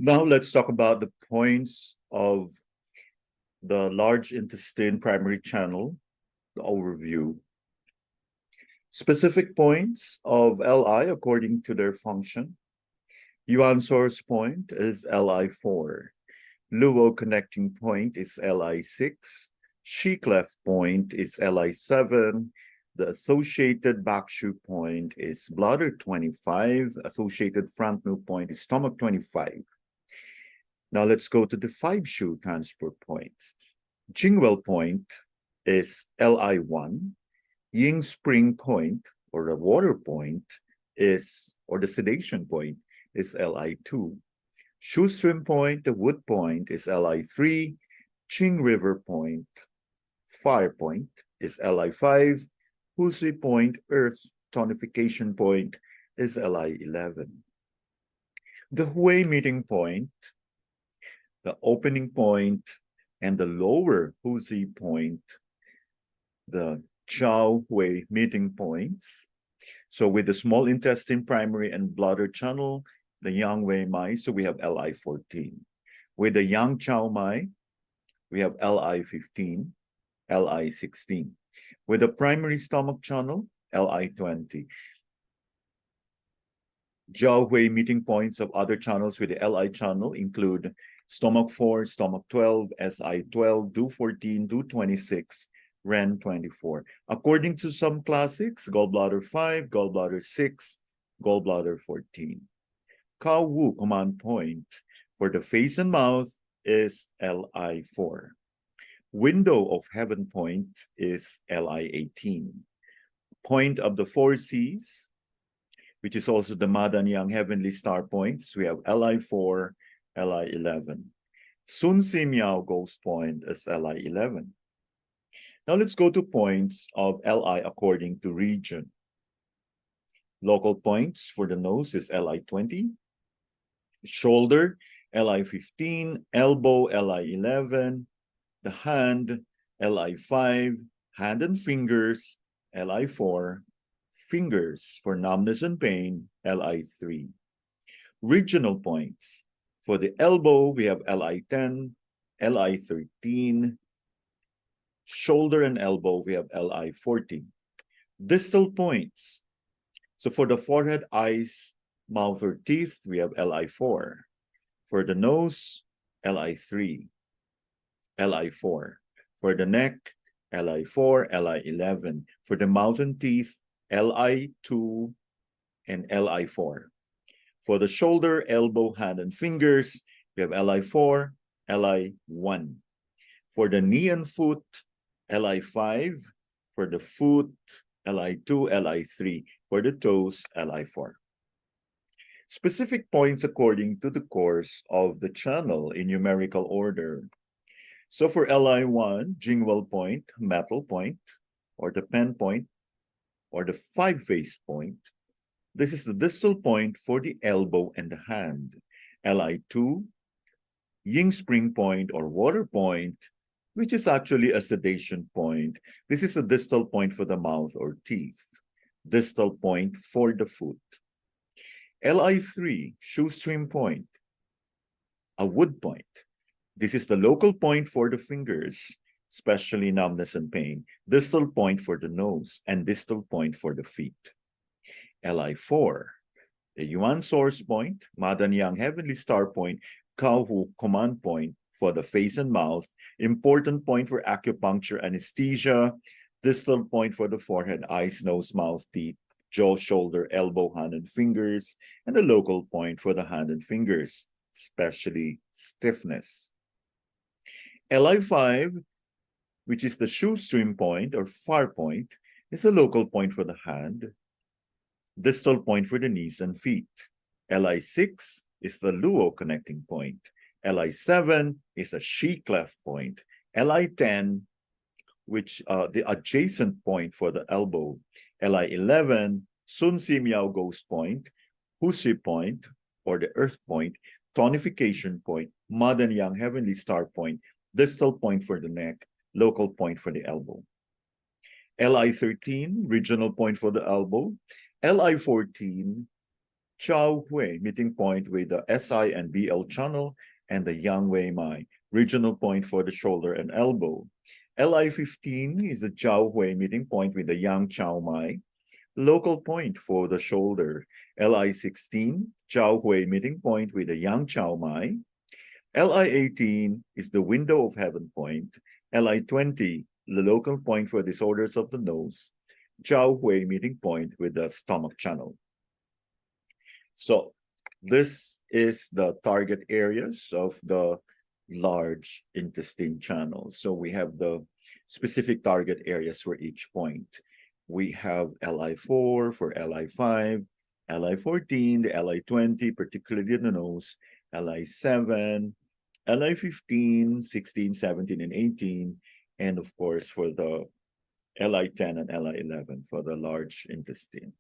Now let's talk about the points of the large intestine primary channel, the overview. Specific points of LI according to their function. Yuan source point is LI4. Luo connecting point is LI6. She cleft point is LI7. The associated back shoe point is bladder 25. Associated front new point is stomach 25. Now let's go to the 5-shoe transport points. Jingwell point is Li1. Ying spring point, or the water point, is, or the sedation point, is Li2. Shoestring point, the wood point, is Li3. Ching river point, fire point, is Li5. Husi point, earth tonification point, is Li11. The Hui meeting point, the opening point, and the lower Husi point, the Chao Hui meeting points. So with the small intestine primary and bladder channel, the Yang Wei Mai, so we have Li14. With the Yang Chao Mai, we have Li15, Li16. With the primary stomach channel, Li20. Jiao Hui meeting points of other channels with the Li channel include stomach 4, stomach 12, Si12, Do14, Do26, Ren 24. According to some classics, gallbladder 5, gallbladder 6, gallbladder 14. Kao Wu command point for the face and mouth is Li4. Window of heaven point is Li18. Point of the 4 Cs, which is also the Madan Yang heavenly star points, we have Li4, Li11. Sun Si Miao ghost point is Li11. Now let's go to points of Li according to region. Local points for the nose is Li20. Shoulder, Li15. Elbow, Li11. The hand, Li5. Hand and fingers, Li4. Fingers for numbness and pain, Li3. Regional points. For the elbow, we have Li10, Li13. Shoulder and elbow, we have Li14. Distal points. So for the forehead, eyes, mouth, or teeth, we have Li4. For the nose, Li3, Li4. For the neck, Li4, Li11. For the mouth and teeth, Li2 and Li4. For the shoulder, elbow, hand, and fingers, we have Li4, Li1. For the knee and foot, Li5. For the foot, Li2, Li3. For the toes, Li4. Specific points according to the course of the channel in numerical order. So for Li1, Jingwell point, metal point, or the pen point, or the 5-face point. This is the distal point for the elbow and the hand. Li2, Ying spring point or water point, which is actually a sedation point. This is a distal point for the mouth or teeth. Distal point for the foot. Li3, shoestring point, a wood point. This is the local point for the fingers, especially numbness and pain. Distal point for the nose and distal point for the feet. Li4, the Yuan source point, Madan Yang heavenly star point, Kao Hu command point for the face and mouth, important point for acupuncture anesthesia, distal point for the forehead, eyes, nose, mouth, teeth, jaw, shoulder, elbow, hand, and fingers, and the local point for the hand and fingers, especially stiffness. Li5, which is the shoestring point or far point, is a local point for the hand, distal point for the knees and feet. Li6 is the Luo connecting point. Li7 is a she cleft point. Li10, which the adjacent point for the elbow. Li11, Sun Si Miao ghost point, Husi point, or the earth point, tonification point, Madan Yang heavenly star point, distal point for the neck, local point for the elbow. Li13, regional point for the elbow. Li14, Chao Hui, meeting point with the SI and BL channel, and the Yang Wei Mai, regional point for the shoulder and elbow. LI15 is the Chao Hui meeting point with the Yang Chao Mai, local point for the shoulder. LI16, Chao Hui meeting point with the Yang Chao Mai. LI18 is the window of heaven point. LI20, the local point for disorders of the nose. Chao Hui meeting point with the stomach channel. So this is the target areas of the large intestine channel. So we have the specific target areas for each point. We have LI4 for LI5, LI14, the LI20, particularly in the nose, LI7, LI15, 16, 17, and 18, and of course for the LI10 and LI11 for the large intestine.